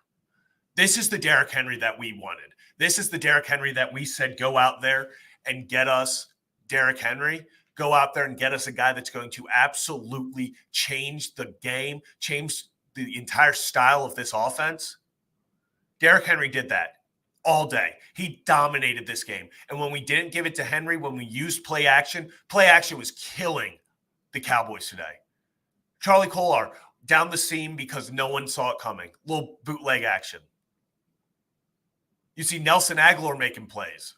This is the Derrick Henry that we wanted. This is the Derrick Henry that we said go out there and get us Derrick Henry. Go out there and get us a guy that's going to absolutely change the game, change the entire style of this offense. Derrick Henry did that all day. He dominated this game. And when we didn't give it to Henry, when we used play action was killing the Cowboys today. Charlie Kolar down the seam because no one saw it coming. Little bootleg action. You see Nelson Aguilar making plays.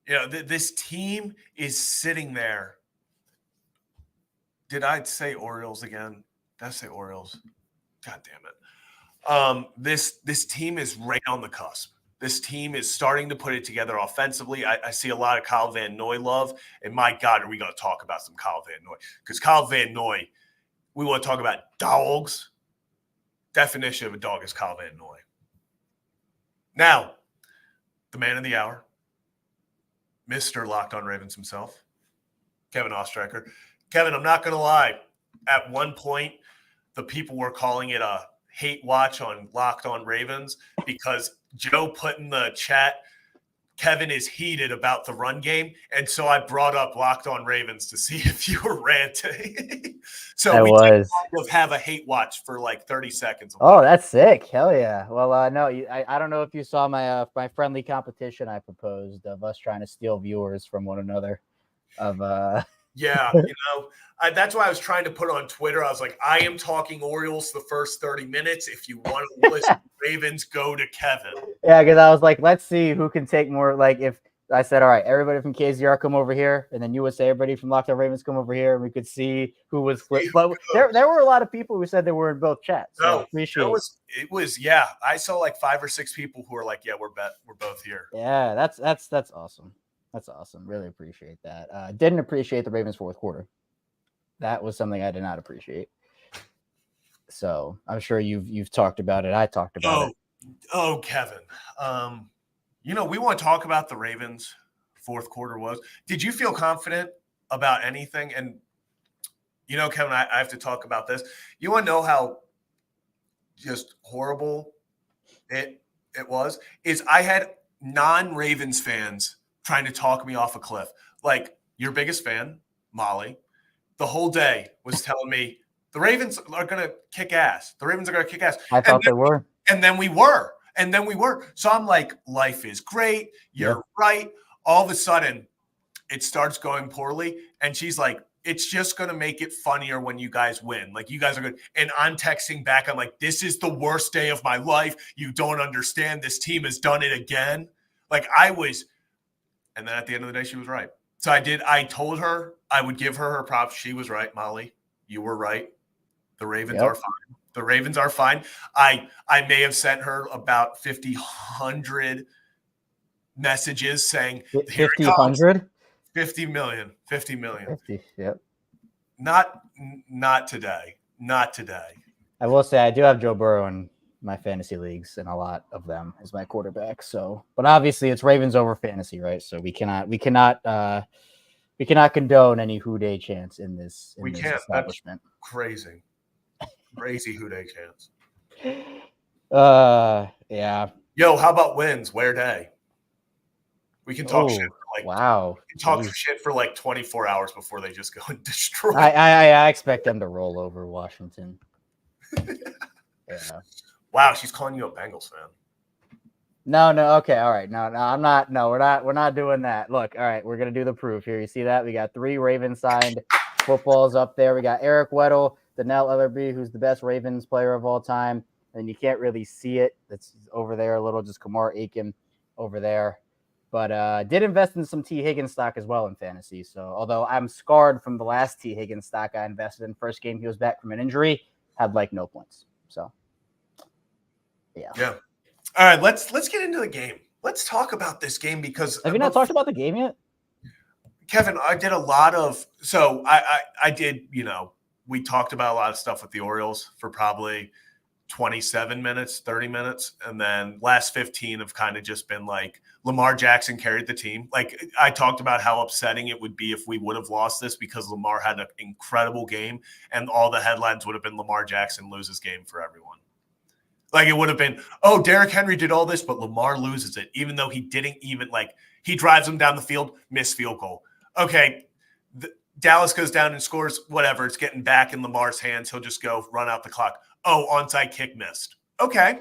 You know, this team is sitting there. Did I say Orioles again? Did I say Orioles? God damn it. This team is right on the cusp. This team is starting to put it together offensively. I see a lot of Kyle Van Noy love. And my God, are we going to talk about some Kyle Van Noy? Because Kyle Van Noy, we want to talk about dogs. Definition of a dog is Kyle Van Noy. Now, the man of the hour, Mr. Locked On Ravens himself, Kevin Oestreicher. Kevin, I'm not going to lie. At one point, the people were calling it a hate watch on Locked On Ravens because Joe put in the chat, Kevin is heated about the run game. And so I brought up Locked On Ravens to see if you were ranting. So we did kind of have a hate watch for like 30 seconds. Oh, that's sick. Hell yeah. Well, no, I don't know if you saw my my friendly competition I proposed of us trying to steal viewers from one another. Yeah, that's why I was trying to put on Twitter. I was like, I am talking Orioles the first 30 minutes. If you want to listen to Ravens, go to Kevin. Yeah, because I was like, let's see who can take more. Like, if I said, all right, everybody from KZR come over here, and then you would say everybody from Locked On Ravens come over here, and we could see who was flipped. But there were a lot of people who said they were in both chats. So appreciate it. Was yeah. I saw like 5 or 6 people who were like, yeah, we're both here. Yeah, that's awesome. That's awesome. Really appreciate that. Didn't appreciate the Ravens fourth quarter. That was something I did not appreciate. So I'm sure you've talked about it. I talked about it. Oh, Kevin. We want to talk about the Ravens fourth quarter was. Did you feel confident about anything? And Kevin, I have to talk about this. You want to know how just horrible it was? Is I had non-Ravens fans trying to talk me off a cliff. Like your biggest fan, Molly, the whole day was telling me the Ravens are going to kick ass. The Ravens are going to kick ass. I thought they were. And then we were. So I'm like, life is great. You're right. All of a sudden, it starts going poorly. And she's like, it's just going to make it funnier when you guys win. Like, you guys are good. And I'm texting back. I'm like, this is the worst day of my life. You don't understand. This team has done it again. Like, I was. And then at the end of the day, she was right. So I told her I would give her props. She was right, Molly. You were right. The Ravens are fine. The Ravens are fine. I may have sent her about 100 messages saying 100? 50 million. 50 million. 50, yep. Not today. Not today. I will say I do have Joe Burrow in my fantasy leagues, and a lot of them as my quarterback. So, but obviously it's Ravens over fantasy, right? So we cannot condone any Houday chance in this. We can't. Establishment. That's crazy Houday chance. Yeah. Yo, how about wins? Where day? We can talk shit for like wow. We can talk shit for like 24 hours before they just go and destroy. I expect them to roll over Washington. Yeah. Wow, she's calling you a Bengals fan. No, okay, all right. No, I'm not. No, we're not doing that. Look, all right, we're gonna do the proof here. You see that? We got 3 Ravens signed footballs up there. We got Eric Weddle, Donnell Ellerby, who's the best Ravens player of all time, and you can't really see it. That's over there a little, just Kamar Aiken over there. But did invest in some T. Higgins stock as well in fantasy. So although I'm scarred from the last T. Higgins stock I invested in, first game he was back from an injury, had like no points. So yeah. All right, let's get into the game. Let's talk about this game because have you not talked about the game yet? Kevin, I did a lot of I did, we talked about a lot of stuff with the Orioles for probably 27 minutes, 30 minutes. And then last 15 have kind of just been like Lamar Jackson carried the team. Like I talked about how upsetting it would be if we would have lost this because Lamar had an incredible game and all the headlines would have been Lamar Jackson loses game for everyone. Like it would have been, oh, Derrick Henry did all this, but Lamar loses it, even though he didn't even he drives him down the field, missed field goal. Okay, Dallas goes down and scores, whatever. It's getting back in Lamar's hands. He'll just go run out the clock. Oh, onside kick missed. Okay.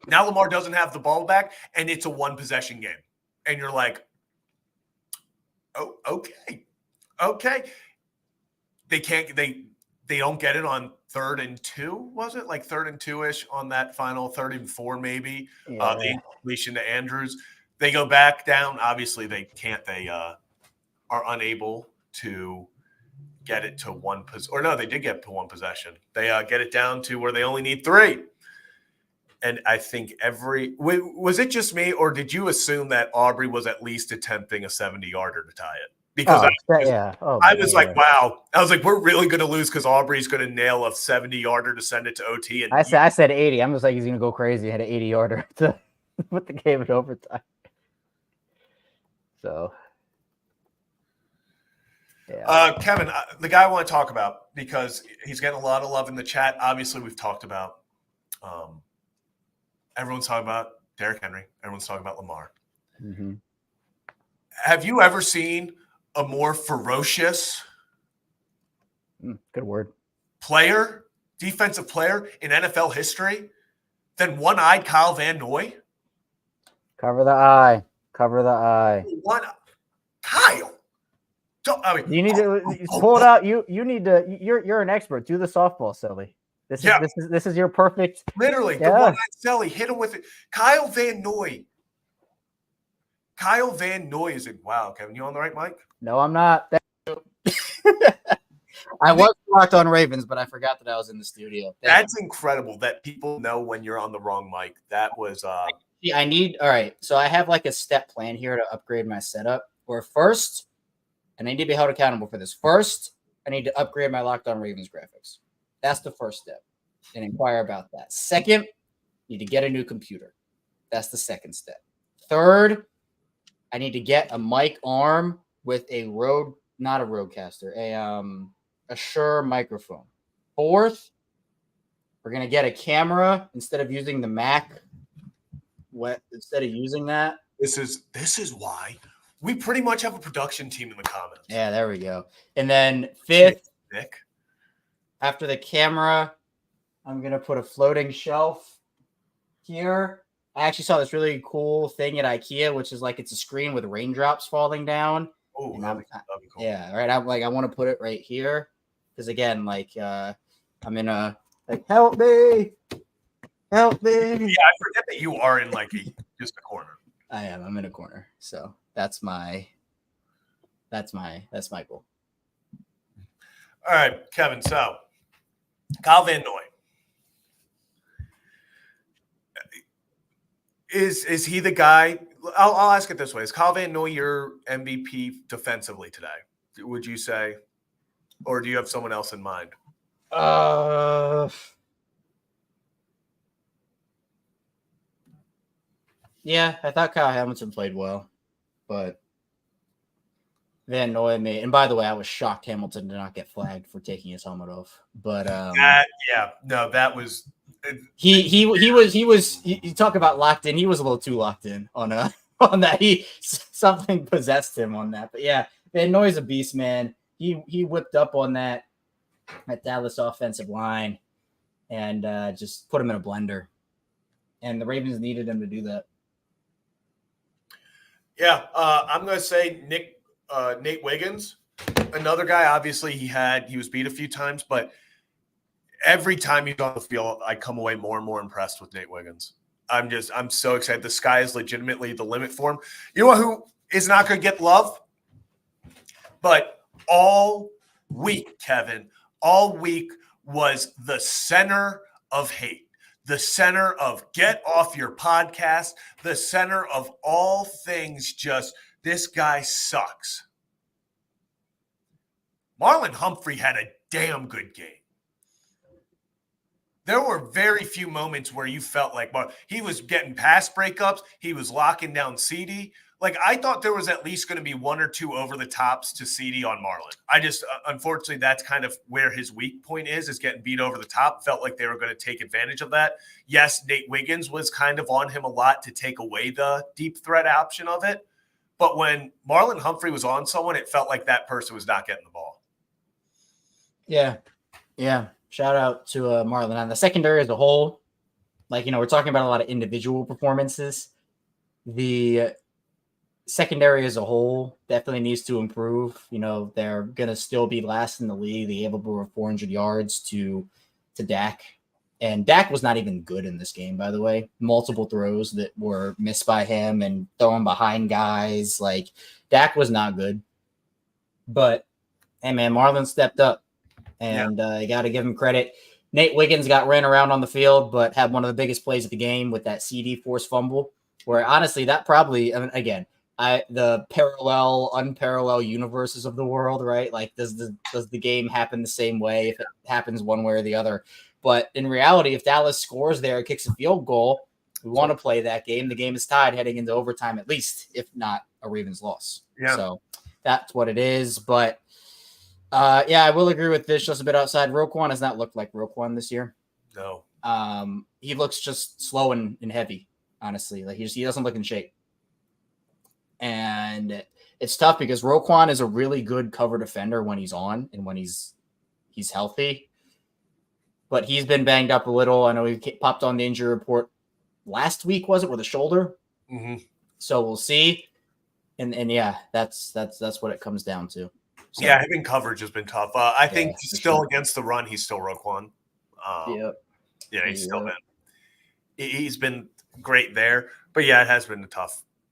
Now Lamar doesn't have the ball back, and it's a one-possession game. And you're like, oh, okay. They don't get it on 3rd and 2, was it? Like 3rd and 2-ish on that final 3rd and 4, maybe. Yeah. The incompletion to Andrews. They go back down. Obviously, they can't. They are unable to get it to one possession. Or no, they did get to one possession. They get it down to where they only need 3. And I think was it just me, or did you assume that Aubrey was at least attempting a 70-yarder to tie it? Because I was like, wow. I was like, we're really going to lose because Aubrey's going to nail a 70-yarder to send it to OT. And I said 80. I'm just like, he's going to go crazy. He had an 80-yarder to put the game in overtime. So, yeah. Kevin, the guy I want to talk about because he's getting a lot of love in the chat. Obviously, we've talked about everyone's talking about Derrick Henry. Everyone's talking about Lamar. Mm-hmm. Have you ever seen a more ferocious good word defensive player in NFL history than one-eyed Kyle Van Noy? Cover the eye. Kyle. You need to pull it out. You need to. You're an expert. Do the softball, silly. This is your perfect. Literally, the one-eyed Sally hit him with it. Kyle Van Noy is in. Wow, Kevin, you on the right mic? No, I'm not. I was locked on Ravens, but I forgot that I was in the studio. That's incredible that people know when you're on the wrong mic. That was. I need. All right, so I have like a step plan here to upgrade my setup. Where first, and I need to be held accountable for this. First, I need to upgrade my Locked On Ravens graphics. That's the first step, and inquire about that. Second, need to get a new computer. That's the second step. Third, I need to get a mic arm with not a Rodecaster, a Shure microphone. Fourth, we're gonna get a camera instead of using the Mac. Instead of using that, this is why we pretty much have a production team in the comments. Yeah, there we go. And then fifth, Nick. After the camera, I'm gonna put a floating shelf here. I actually saw this really cool thing at IKEA, which is like it's a screen with raindrops falling down. Oh, that'd be cool. Yeah, right. I want to put it right here because again, like I'm in a help me. Yeah, I forget that you are in like just a corner. I am. I'm in a corner, so that's my goal. All right, Kevin. So, Kyle Van Noy. Is he the guy? I'll ask it this way: is Kyle Van Noy your MVP defensively today? Would you say, or do you have someone else in mind? Yeah, I thought Kyle Hamilton played well, but Van Noy made. And by the way, I was shocked Hamilton did not get flagged for taking his helmet off. But that was. He was. You talk about locked in. He was a little too locked in on that. Something possessed him on that. But yeah, Van Noy's a beast, man. He whipped up on that Dallas offensive line and just put him in a blender. And the Ravens needed him to do that. Yeah, I'm going to say Nate Wiggins, another guy. Obviously, he was beat a few times, but every time he's on the field, I come away more and more impressed with Nate Wiggins. I'm so excited. The sky is legitimately the limit for him. You know who is not going to get love? But all week, Kevin, was the center of hate. The center of get off your podcast, the center of all things, just this guy sucks. Marlon Humphrey had a damn good game. There were very few moments where you felt like he was getting pass breakups. He was locking down CD. Like, I thought there was at least going to be one or two over the tops to CD on Marlon. I just, unfortunately, that's kind of where his weak point is getting beat over the top. Felt like they were going to take advantage of that. Yes, Nate Wiggins was kind of on him a lot to take away the deep threat option of it. But when Marlon Humphrey was on someone, it felt like that person was not getting the ball. Yeah. Shout out to Marlon. On the secondary as a whole, like, we're talking about a lot of individual performances. The secondary as a whole definitely needs to improve. They're going to still be last in the league. They gave up over 400 yards to Dak. And Dak was not even good in this game, by the way. Multiple throws that were missed by him and throwing behind guys. Like, Dak was not good. But, hey, man, Marlon stepped up. And you got to give him credit. Nate Wiggins got ran around on the field, but had one of the biggest plays of the game with that CD forced fumble, where honestly, that probably, again, the parallel, unparalleled universes of the world, right? Like, does the game happen the same way if it happens one way or the other? But in reality, if Dallas scores there, kicks a field goal, we want to play that game. The game is tied heading into overtime, at least, if not a Ravens loss. Yeah. So that's what it is. But I will agree with this. Just a bit outside. Roquan has not looked like Roquan this year. No. He looks just slow and heavy, honestly. Like, he doesn't look in shape. And it's tough because Roquan is a really good cover defender when he's on and when he's healthy. But he's been banged up a little. I know he popped on the injury report last week, was it, with a shoulder? Mm-hmm. So we'll see. And that's what it comes down to. So, yeah, having coverage has been tough. I think still against the run, he's still Roquan. He's still been. He's been great there, but it has been a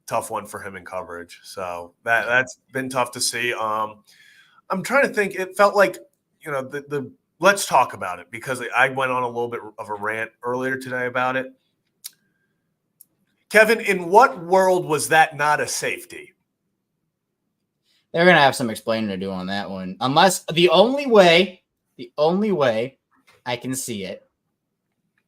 tough one for him in coverage. So that's been tough to see. I'm trying to think. It felt like the let's talk about it because I went on a little bit of a rant earlier today about it. Kevin, in what world was that not a safety? They're going to have some explaining to do on that one. Unless the only way I can see it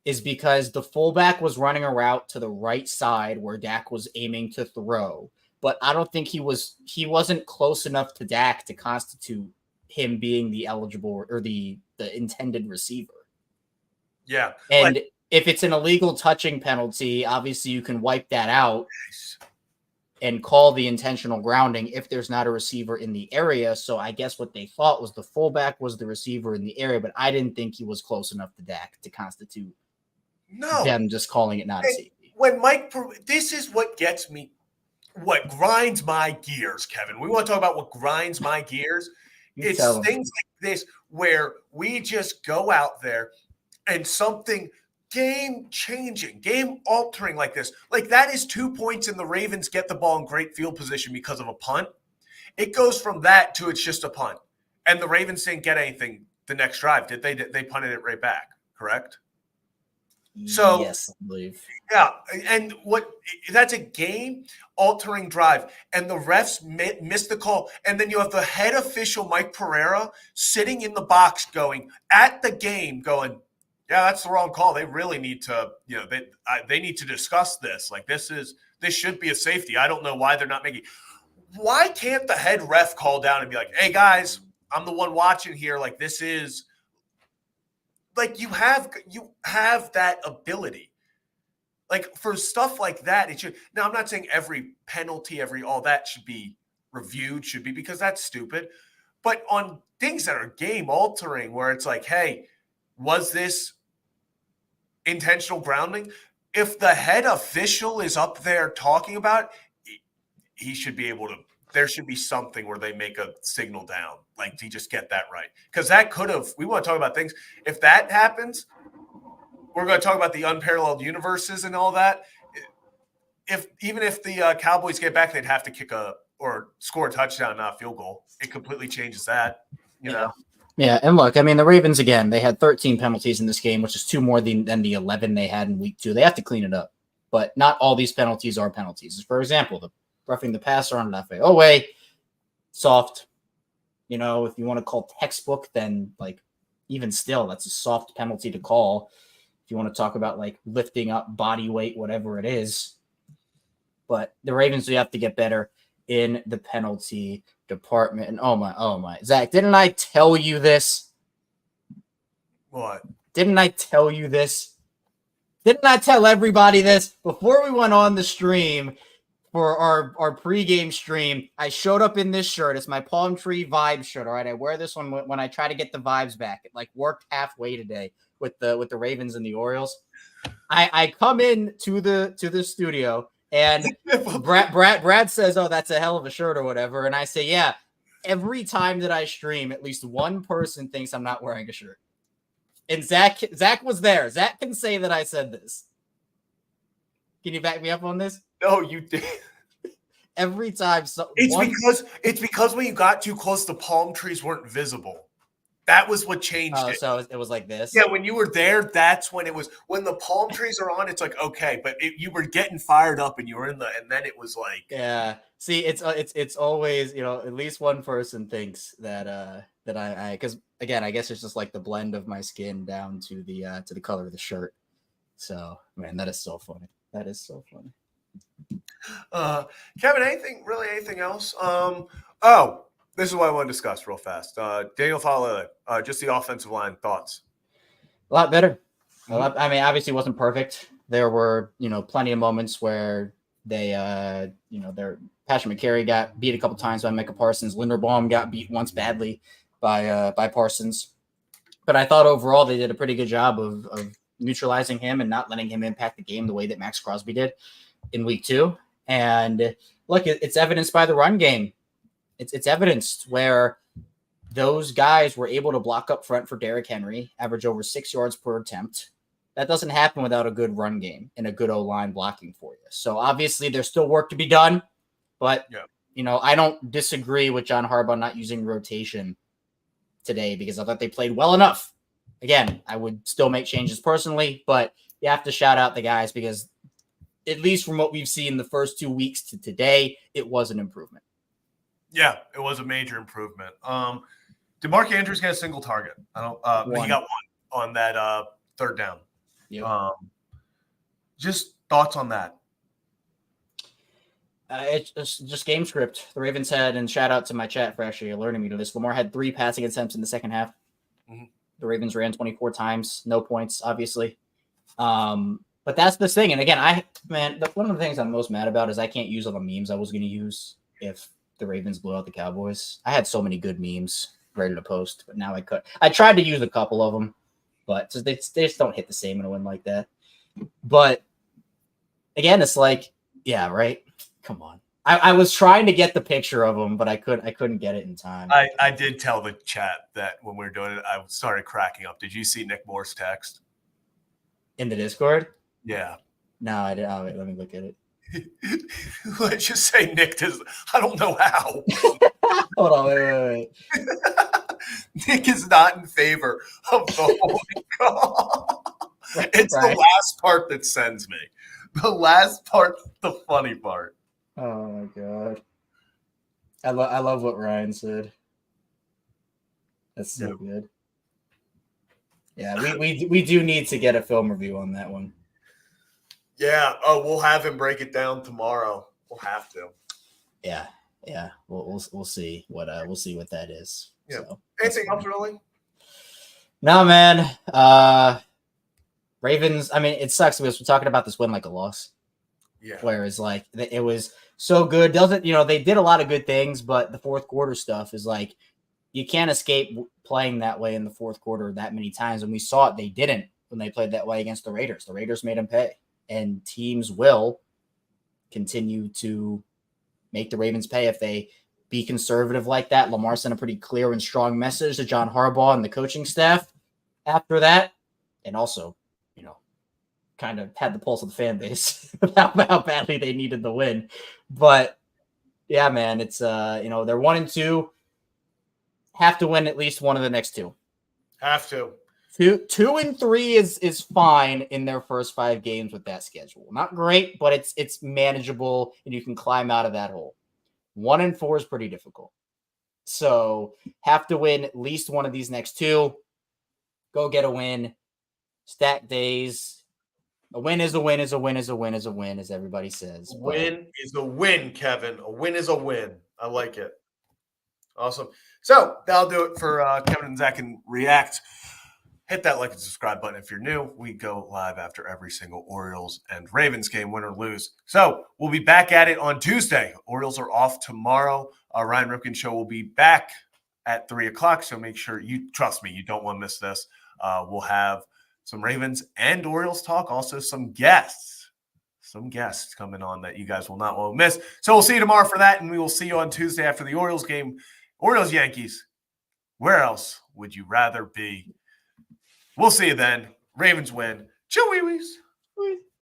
is because the fullback was running a route to the right side where Dak was aiming to throw. But I don't think he wasn't close enough to Dak to constitute him being the eligible or the intended receiver. Yeah. And if it's an illegal touching penalty, obviously you can wipe that out and call the intentional grounding if there's not a receiver in the area. So I guess what they thought was the fullback was the receiver in the area, but I didn't think he was close enough to Dak to constitute them just calling it not a safety. When this is what gets me, what grinds my gears, Kevin. We want to talk about what grinds my gears. It's things like this where we just go out there and something game-changing, game-altering like this. Like, that is 2 points and the Ravens get the ball in great field position because of a punt. It goes from that to it's just a punt. And the Ravens didn't get anything the next drive, did they? They punted it right back, correct? So yes, I believe. Yeah, and that's a game-altering drive, and the refs missed the call, and then you have the head official Mike Pereira sitting in the box at the game going, yeah, that's the wrong call. They really need to, they need to discuss this. Like, this should be a safety. I don't know why they're not making. Why can't the head ref call down and be like, hey guys, I'm the one watching here. Like, this is. Like, you have that ability. Like, for stuff like that, it should. Now, I'm not saying every penalty, all that should be reviewed, because that's stupid. But on things that are game altering, where it's like, hey, was this intentional grounding? If the head official is up there talking about it, he should be able to. There should be something where they make a signal down, like, to just get that right. Because that could have, we want to talk about things. If that happens, we're going to talk about the unparalleled universes and all that. Even if the Cowboys get back, they'd have to kick or score a touchdown, not a field goal. It completely changes that, you know? Yeah, and look, I mean, the Ravens, again, they had 13 penalties in this game, which is 2 more than the 11 they had in week 2. They have to clean it up. But not all these penalties are penalties. For example, the roughing the passer on an FAOA, soft. If you want to call textbook, then, like, even still, that's a soft penalty to call. If you want to talk about, like, lifting up body weight, whatever it is. But the Ravens do have to get better in the penalty department. And oh my. Zach, didn't I tell you this? What? Didn't I tell you this? Didn't I tell everybody this? Before we went on the stream, for our pregame stream, I showed up in this shirt. It's my palm tree vibe shirt. All right, I wear this one when I try to get the vibes back. It, like, worked halfway today with the Ravens and the Orioles. I come in to the studio and Brad says, "Oh, that's a hell of a shirt or whatever," and I say, "Yeah." Every time that I stream, at least one person thinks I'm not wearing a shirt. And Zach was there. Zach can say that I said this. Can you back me up on this? No, you did. Every time. It's because when you got too close, the palm trees weren't visible. That was what changed it. So it was like this. Yeah, when you were there, that's when it was. When the palm trees are on, it's like okay, but you were getting fired up, and you were in and then it was like. Yeah. See, it's always, at least one person thinks that I because again, I guess it's just like the blend of my skin down to the color of the shirt. So man, that is so funny. That is so funny. Kevin, anything else? This is what I want to discuss real fast. Daniel Fale, just the offensive line thoughts. A lot better. I mean, obviously it wasn't perfect. There were, plenty of moments where they, Patrick McCary got beat a couple times by Micah Parsons. Linderbaum got beat once badly by Parsons. But I thought overall they did a pretty good job of neutralizing him and not letting him impact the game the way that Max Crosby did in week 2. And look, it's evidenced by the run game. It's evidenced where those guys were able to block up front for Derrick Henry, average over 6 yards per attempt. That doesn't happen without a good run game and a good O-line blocking for you. So obviously there's still work to be done, but I don't disagree with John Harbaugh not using rotation today because I thought they played well enough. Again, I would still make changes personally, but you have to shout out the guys because at least from what we've seen the first 2 weeks to today, it was an improvement. Yeah, it was a major improvement. Did Mark Andrews get a single target? I don't. He got one on that third down. Yep. Just thoughts on that. It's just game script. The Ravens had, and shout out to my chat for actually alerting me to this. Lamar had 3 passing attempts in the second half. Mm-hmm. The Ravens ran 24 times, no points, obviously. But that's the thing. And again, one of the things I'm most mad about is I can't use all the memes I was going to use if the Ravens blew out the Cowboys. I had so many good memes ready to post, but now I could. I tried to use a couple of them, but they just don't hit the same in a win like that. But again, it's like, yeah, right. Come on. I was trying to get the picture of them, but I couldn't get it in time. I did tell the chat that when we were doing it, I started cracking up. Did you see Nick Moore's text in the Discord? Yeah. No, I didn't. Oh, wait, let me look at it. Let's just say Nick does. I don't know how. Hold on, wait. Nick is not in favor of the whole call. It's right. The last part that sends me. The last part, the funny part. Oh my god! I love what Ryan said. That's so good. Yeah, we do need to get a film review on that one. Yeah. Oh, we'll have him break it down tomorrow. We'll have to. Yeah. We'll see what that is. Yeah. So, anything else really? No, man. Ravens. I mean, it sucks because we're talking about this win like a loss. Yeah. Whereas like it was so good. They did a lot of good things, but the fourth quarter stuff is like you can't escape playing that way in the fourth quarter that many times. And we saw it. They didn't when they played that way against the Raiders. The Raiders made them pay. And teams will continue to make the Ravens pay if they be conservative like that. Lamar sent a pretty clear and strong message to John Harbaugh and the coaching staff after that. And also, kind of had the pulse of the fan base about how badly they needed the win. But yeah, man, it's, they're 1-2. Have to win at least one of the next 2. Have to. 2 and 3 is fine in their first 5 games with that schedule. Not great, but it's manageable and you can climb out of that hole. 1 and 4 is pretty difficult. So have to win at least one of these next 2. Go get a win. Stack days. A win is a win is a win is a win is a win, as everybody says. A win is a win, Kevin. A win is a win. I like it. Awesome. So that'll do it for Kevin and Zach and React. Hit that like and subscribe button if you're new. We go live after every single Orioles and Ravens game, win or lose. So we'll be back at it on Tuesday. Orioles are off tomorrow. Ryan Ripken Show will be back at 3 o'clock. So make sure trust me, you don't want to miss this. We'll have some Ravens and Orioles talk. Also, some guests coming on that you guys will not want to miss. So we'll see you tomorrow for that, and we will see you on Tuesday after the Orioles game. Orioles, Yankees. Where else would you rather be? We'll see you then. Ravens win. Chill, wee-wees.